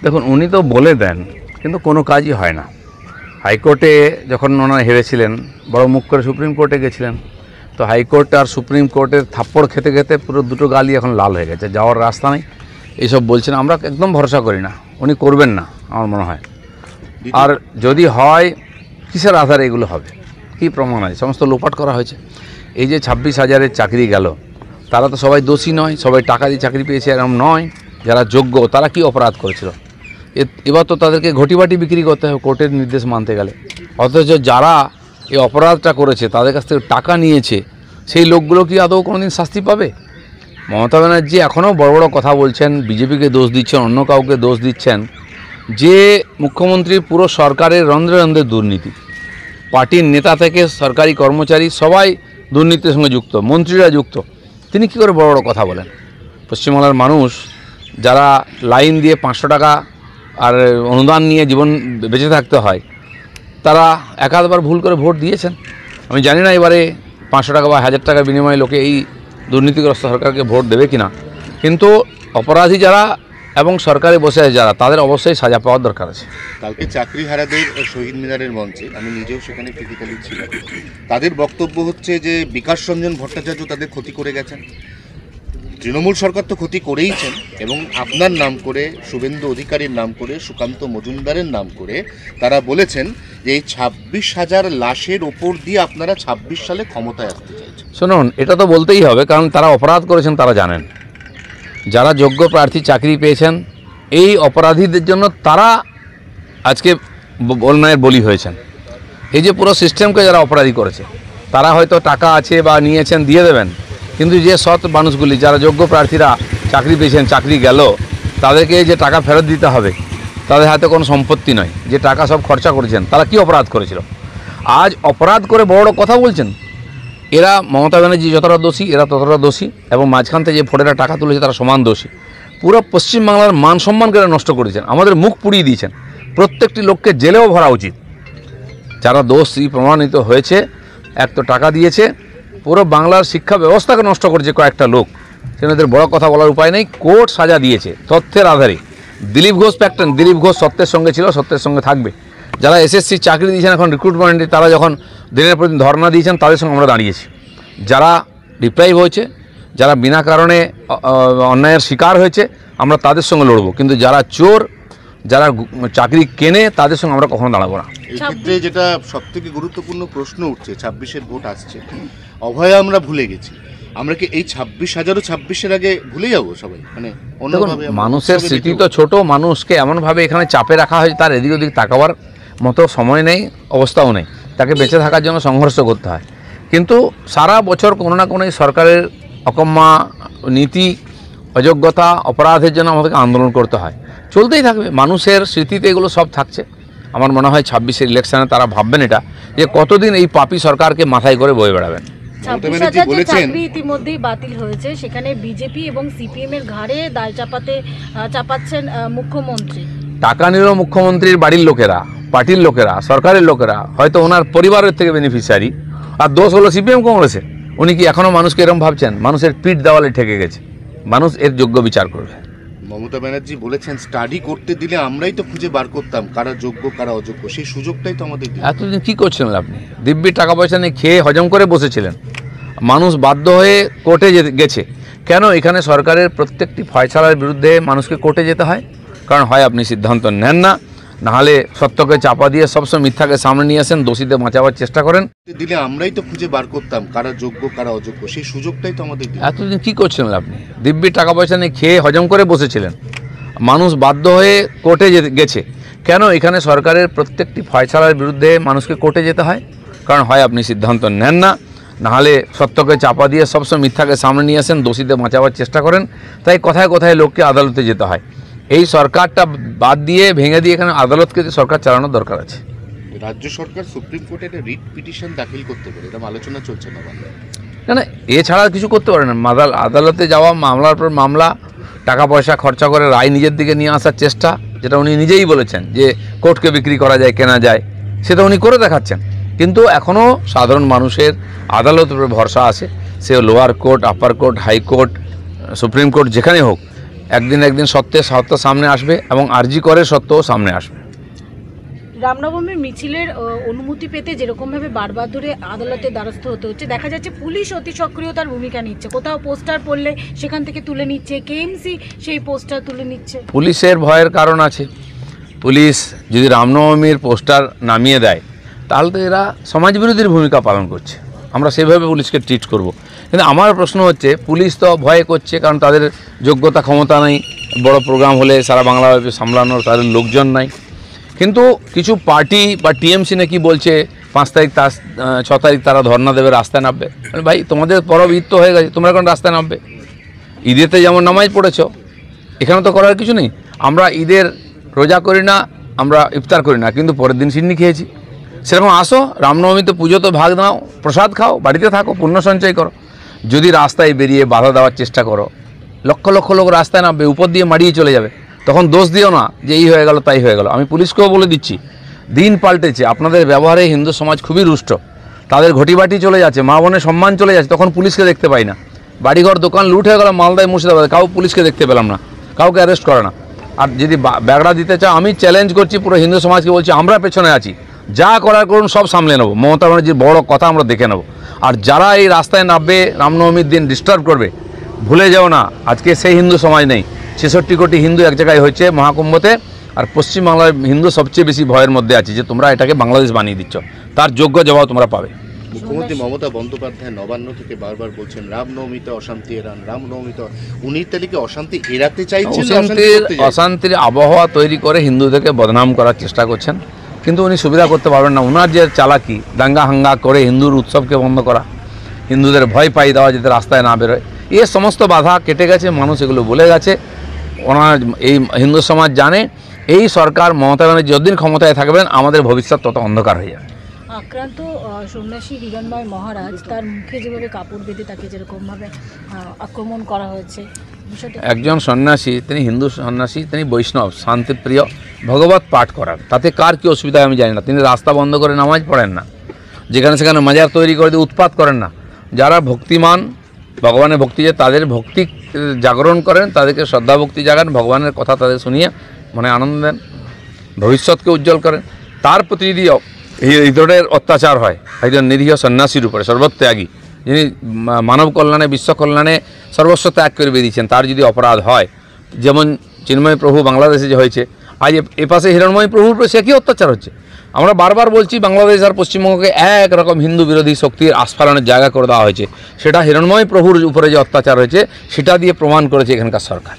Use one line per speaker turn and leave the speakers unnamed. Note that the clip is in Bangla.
দেখুন, উনি তো বলে দেন কিন্তু কোনো কাজই হয় না। হাইকোর্টে যখন ওনারা হেরেছিলেন, বড় মুখ করে সুপ্রিম কোর্টে গেছিলেন, তো হাইকোর্ট আর সুপ্রিম কোর্টের থাপ্পড় খেতে খেতে পুরো দুটো গালই এখন লাল হয়ে গেছে, যাওয়ার রাস্তা নেই। এইসব বলছেন, আমরা একদম ভরসা করি না, উনি করবেন না আমার মনে হয়। আর যদি হয়, কিসের আধারে এগুলো হবে, কী প্রমাণ আছে? সমস্ত লোপাট করা হয়েছে। এই যে 26,000-এর চাকরি গেল, তারা তো সবাই দোষী নয়, সবাই টাকা দিয়ে চাকরি পেয়েছে এরকম নয়। যারা যোগ্য তারা কি অপরাধ করেছিল? এবার তো তাদেরকে ঘটিবাটি বিক্রি করতে হবে কোর্টের নির্দেশ মানতে গেলে। অথচ যারা এই অপরাধটা করেছে, তাদের কাছ থেকে টাকা নিয়েছে, সেই লোকগুলো কি আদৌ কোনোদিন শাস্তি পাবে? মমতা ব্যানার্জি এখনও বড় বড় কথা বলছেন, বিজেপিকে দোষ দিচ্ছেন, অন্য কাউকে দোষ দিচ্ছেন, যে মুখ্যমন্ত্রীর পুরো সরকারের রন্ধ্রে রন্ধ্রে দুর্নীতি। পার্টির নেতা থেকে সরকারি কর্মচারী সবাই দুর্নীতির সঙ্গে যুক্ত, মন্ত্রীরা যুক্ত। তিনি কী করে বড় বড় কথা বলেন? পশ্চিমবাংলার মানুষ যারা লাইন দিয়ে 500 টাকা আর অনুদান নিয়ে জীবন বেঁচে থাকতে হয়, তারা একাধবার ভুল করে ভোট দিয়েছেন। আমি জানি না এবারে 500 টাকা বা 1000 টাকার বিনিময়ে লোকে এই দুর্নীতিগ্রস্ত সরকারকে ভোট দেবে কিনা, কিন্তু অপরাধী যারা এবং সরকারে বসে আছে যারা, তাদের অবশ্যই সাজা পাওয়ার দরকার আছে।
কালকে চাকরিহারাদের শহীদ মিনারের মঞ্চে আমি নিজেও সেখানে ফিজিক্যালি ছিলাম। তাদের বক্তব্য হচ্ছে যে বিকাশ রঞ্জন ভট্টাচার্য তাদের ক্ষতি করে গেছেন, তৃণমূল সরকার তো ক্ষতি করেইছেন, এবং আপনার নাম করে, শুভেন্দু অধিকারীর নাম করে, সুকান্ত মজুমদারের নাম করে তারা বলেছেন যে এই 26,000 লাশের ওপর দিয়ে আপনারা 26 সালে ক্ষমতায় আসতে চাইছেন।
শুনুন, এটা তো বলতেই হবে, কারণ তারা অপরাধ করেছেন, তারা জানেন। যারা যোগ্য প্রার্থী চাকরি পেয়েছেন, এই অপরাধীদের জন্য তারা আজকে বন্যায়ের বলি হয়েছেন। এই যে পুরো সিস্টেমকে যারা অপরাধী করেছে, তারা হয়তো টাকা আছে বা নিয়েছেন, দিয়ে দেবেন, কিন্তু যে সৎ মানুষগুলি, যারা যোগ্য প্রার্থীরা চাকরি পেয়েছেন, চাকরি গেল, তাদেরকে যে টাকা ফেরত দিতে হবে, তাদের হাতে কোনো সম্পত্তি নয়, যে টাকা সব খরচা করেছেন, তারা কি অপরাধ করেছিল? আজ অপরাধ করে বড় কথা বলছেন। এরা, মমতা ব্যানার্জি যতটা দোষী, এরা ততটা দোষী, এবং মাঝখান থেকে যে ফোটেরা টাকা তুলেছে তারা সমান দোষী। পুরো পশ্চিমবাংলার মান সম্মানকে নষ্ট করেছেন, আমাদের মুখ পুড়িয়ে দিয়েছেন। প্রত্যেকটি লোককে জেলেও ভরা উচিত। যারা দোষী প্রমাণিত হয়েছে, এক তো টাকা দিয়েছে, পুরো বাংলার শিক্ষা ব্যবস্থাকে নষ্ট করেছে কয়েকটা লোক, সেনাদের বড় কথা বলার উপায় নেই। কোর্ট সাজা দিয়েছে তথ্যের আধারে। দিলীপ ঘোষ প্যাক্টন, দিলীপ ঘোষ সত্যের সঙ্গে ছিল, সত্যের সঙ্গে থাকবে। যারা এসএসসি চাকরি দিয়েছেন এখন রিক্রুটমেন্টে, তারা যখন দিনের প্রতি ধর্ণা দিয়েছেন, তাদের সঙ্গে আমরা দাঁড়িয়েছি। যারা ডিপ্রাইভ হয়েছে, যারা বিনা কারণে অন্যায়ের শিকার হয়েছে, আমরা তাদের সঙ্গে লড়বো। কিন্তু যারা চোর, যারা চাকরি কেনে, তাদের সঙ্গে আমরা কখনো দাঁড়াবো না।
এই ক্ষেত্রে যেটা সবথেকে গুরুত্বপূর্ণ প্রশ্ন উঠছে, 26-এর ভোট আসছে, অভয়া আমরা ভুলে গেছি, আমরা কি এই 26,000ও 26-এর আগে ভুলে যাবো সবাই? মানে অন্যভাবে
মানুষের স্মৃতি তো ছোট, মানুষকে এমনভাবে এখানে চাপে রাখা হয়েছে, তার এদিক ওদিক তাকাবার মতো সময় নেই, অবস্থাও নেই। তাকে বেঁচে থাকার জন্য সংঘর্ষ করতে হয়। কিন্তু সারা বছর কোনো না কোনো সরকারের অকম্মা নীতি, অযোগ্যতা, অপরাধের জন্য আমাদেরকে আন্দোলন করতে হয়, চলতেই থাকবে। মানুষের স্মৃতিতে এগুলো সব থাকছে। আমার মনে হয় 26-এর ইলেকশনে তারা ভাববেন এটা, যে কতদিন এই পাপী সরকারকে মাথায় করে বয়ে বেড়াবেন।
26,000 চাকরি ইতিমধ্যেই বাতিল হয়েছে, সেখানে বিজেপি এবং সিপিএম এর ঘাড়ে দায় চাপাচ্ছেন মুখ্যমন্ত্রী।
টাকা নিল মুখ্যমন্ত্রীর বাড়ির লোকেরা, পার্টির লোকেরা, সরকারের লোকেরা, হয়তো ওনার পরিবারের থেকে বেনিফিশিয়ারি, আর দোষ হলো সিপিএম কংগ্রেসের। উনি কি এখনও মানুষকে এরকম ভাবছেন? মানুষের পিঠ দেওয়ালে ঠেকে গেছে, মানুষ এর যোগ্য বিচার করবে।
মমতা ব্যানার্জি বলেছেন স্টাডি করতে দিলে আমরাই তো খুঁজে বার করতাম কারা যোগ্য কারা অযোগ্য, সেই সুযোগটাই তো আমাদের।
এতদিন কী করছিলেন আপনি? দিব্যি টাকা পয়সা নিয়ে খেয়ে হজম করে বসেছিলেন। মানুষ বাধ্য হয়ে কোর্টে গেছে। কেন? এখানে সরকারের প্রত্যেকটি ফয়সালার বিরুদ্ধে মানুষকে কোর্টে যেতে হয়, কারণ হয় আপনি সিদ্ধান্ত নেন না, নাহলে সত্যকে চাপা দিয়ে সবসময় মিথ্যাকে সামনে নিয়ে আসেন, দোষীদের বাঁচাবার চেষ্টা করেন।
দিলে আমরাই তো খুঁজে বার করতাম কারা যোগ্য কারা অযোগ্য, সেই সুযোগটাই তো আমাদের।
এতদিন কী করছিলেন আপনি? দিব্যি টাকা পয়সা নিয়ে খেয়ে হজম করে বসেছিলেন। মানুষ বাধ্য হয়ে কোর্টে গেছে। কেন? এখানে সরকারের প্রত্যেকটি ফয়সালার বিরুদ্ধে মানুষকে কোর্টে যেতে হয়, কারণ হয় আপনি সিদ্ধান্ত নেন না, নাহলে সত্যকে চাপা দিয়ে সবসময় মিথ্যাকে সামনে নিয়ে আসেন, দোষীদের বাঁচাবার চেষ্টা করেন। তাই কোথায় কোথায় লোককে আদালতে যেতে হয়। এই সরকারটা বাদ দিয়ে, ভেঙে দিয়ে এখানে আদালতকে সরকার চালানোর দরকার আছে।
রাজ্য সরকার সুপ্রিম কোর্টে একটা রিট পিটিশন দাখিল করতে পারে, এটা আলোচনা চলছে না?
না, এছাড়া কিছু করতে পারে না। আদালতে যাওয়া, মামলার পর মামলা, টাকা পয়সা খরচা করে রায় নিজের দিকে নিয়ে আসার চেষ্টা, যেটা উনি নিজেই বলেছেন যে কোর্টকে বিক্রি করা যায়, কেনা যায়, সেটা উনি করে দেখাচ্ছেন। কিন্তু এখনও সাধারণ মানুষের আদালতের উপরে ভরসা আছে। সে লোয়ার কোর্ট, আপার কোর্ট, হাইকোর্ট, সুপ্রিম কোর্ট, যেখানে হোক, একদিন সত্য সামনে আসবে এবং আরজি করে সত্যও সামনে আসবে।
রামনবমীর মিছিলের অনুমতি পেতে যেরকমভাবে বারবার ধরে আদালতের দ্বারস্থ হতে হচ্ছে, দেখা যাচ্ছে পুলিশ অতি সক্রিয়তার ভূমিকা নিচ্ছে, কোথাও পোস্টার পড়লে সেখান থেকে তুলে নিচ্ছে, কেএমসি সেই পোস্টার তুলে নিচ্ছে।
পুলিশের ভয়ের কারণ আছে। পুলিশ যদি রামনবমীর পোস্টার নামিয়ে দেয় তাহলে তো এরা সমাজবিরোধীর ভূমিকা পালন করছে, আমরা সেভাবে পুলিশকে ট্রিট করব। কিন্তু আমার প্রশ্ন হচ্ছে পুলিশ তো ভয় করছে, কারণ তাদের যোগ্যতা ক্ষমতা নেই, বড় প্রোগ্রাম হলে সারা বাংলাব্যাপী সামলানোর তাদের লোকজন নাই। কিন্তু কিছু পার্টি বা টিএমসি নাকি বলছে 5 তারিখ 6 তারিখ তারা ধর্ণা দেবে, রাস্তায় নামবে। ভাই তোমাদের পরব ঈদ তো হয়ে গেছে, তোমরা এখন রাস্তায় নামবে? ঈদেতে যেমন নামাজ পড়েছ, এখানে তো করার কিছু নেই। আমরা ঈদের রোজা করি না, আমরা ইফতার করি না, কিন্তু পরের দিন সিন্নি খেয়েছি। সেরকম আসো, রামনবমীতে পুজো তো ভাগ নাও, প্রসাদ খাও, বাড়িতে থাকো, পুণ্য সঞ্চয় করো। যদি রাস্তায় বেরিয়ে বাধা দেওয়ার চেষ্টা করো, লক্ষ লক্ষ লোক রাস্তায় নামবে, উপর দিয়ে মারিয়ে চলে যাবে। তখন দোষ দিও না যে এই হয়ে গেল তাই হয়ে গেল। আমি পুলিশকেও বলে দিচ্ছি, দিন পাল্টেছে, আপনাদের ব্যবহারে হিন্দু সমাজ খুবই রুষ্ট, তাদের ঘটিবাটি চলে যাচ্ছে, মা বোনের সম্মান চলে যাচ্ছে, তখন পুলিশকে দেখতে পাই না। বাড়িঘর দোকান লুট হয়ে গেল মালদায় মুর্শিদাবাদে, কাউ পুলিশকে দেখতে পেলাম না, কাউকে অ্যারেস্ট করে না। আর যদি ব্যাগড়া দিতে চাও, আমি চ্যালেঞ্জ করছি পুরো হিন্দু সমাজকে, বলছি আমরা পেছনে আছি, যা করার করুন সব সামলে নেবো। মমতা ব্যানার্জির বড় কথা আমরা দেখে নেব। আর যারা এই রাস্তায় নামবে রামনবমীর দিন ডিস্টার্ব করবে, ভুলে যাও না আজকে সেই হিন্দু সমাজ নেই। 66 কোটি হিন্দু এক জায়গায় হয়েছে মহাকুম্ভতে, আর পশ্চিমবাংলার হিন্দু সবচেয়ে বেশি ভয়ের মধ্যে আছে যে তোমরা এটাকে বাংলাদেশ বানিয়ে দিচ্ছ, তার যোগ্য জবাব তোমরা পাবে।
মুখ্যমন্ত্রী মমতা বন্দ্যোপাধ্যায় নবান্ন থেকে বারবার বলছেন রামনবমীতে অশান্তি এড়ান, রামনবমীতে 19 তারিখে অশান্তি এড়াতে চাইছেন,
অশান্তির আবহাওয়া তৈরি করে হিন্দুদেরকে বদনাম করার চেষ্টা করছেন। কিন্তু উনি সুবিধা করতে পারবেন না। ওনার যে চালাকি, দাঙ্গা হাঙ্গা করে হিন্দুর উৎসবকে বন্ধ করা, হিন্দুদের ভয় পাই দেওয়া যাতে রাস্তায় না বেরোয়, এ সমস্ত বাধা কেটে গেছে, মানুষ এগুলো বলে গেছে। ওনার এই হিন্দু সমাজ জানে এই সরকার মমতা ব্যানার্জি যতদিন ক্ষমতায় থাকবেন আমাদের ভবিষ্যৎ তত অন্ধকার হয়ে যাবে।
আক্রান্ত সন্ন্যাসী হিরণময় মহারাজ, তার মুখে যেভাবে কাপড় বেঁধে তাকে যেরকমভাবে আক্রমণ করা হয়েছে, বিষয়টা
একজন সন্ন্যাসী, তিনি হিন্দু সন্ন্যাসী, তিনি বৈষ্ণব, শান্তিপ্রিয়, ভগবত পাঠ করার, তাতে কার কী অসুবিধা আমি জানি না। তিনি রাস্তা বন্ধ করে নামাজ পড়েন না, যেখানে সেখানে মাজার তৈরি করে দিয়ে উৎপাত করেন না। যারা ভক্তিমান, ভগবানের ভক্তি যে তাদের ভক্তি জাগরণ করেন, তাদেরকে শ্রদ্ধা ভক্তি জাগান, ভগবানের কথা তাদের শুনিয়ে মনে আনন্দ দেন, ভবিষ্যৎকে উজ্জ্বল করেন। তার প্রতি যদি এই ধরনের অত্যাচার হয় একজন নিরীহ সন্ন্যাসীর উপরে, সর্বত্যাগী, যিনি মানব কল্যাণে বিশ্ব কল্যাণে সর্বস্ব ত্যাগ করে বেরিয়েছেন, তার যদি অপরাধ হয়, যেমন চিন্ময় প্রভু বাংলাদেশে যে হয়েছে, আজ এপাশে হিরণময় প্রভুর উপরে সে কি অত্যাচার হচ্ছে। আমরা বারবার বলছি বাংলাদেশ আর পশ্চিমবঙ্গকে একরকম হিন্দু বিরোধী শক্তির আস্ফালনের জায়গা করে দেওয়া হয়েছে। সেটা হিরণময় প্রভুর উপরে যে অত্যাচার হয়েছে সেটা দিয়ে প্রমাণ করেছে এখানকার সরকার।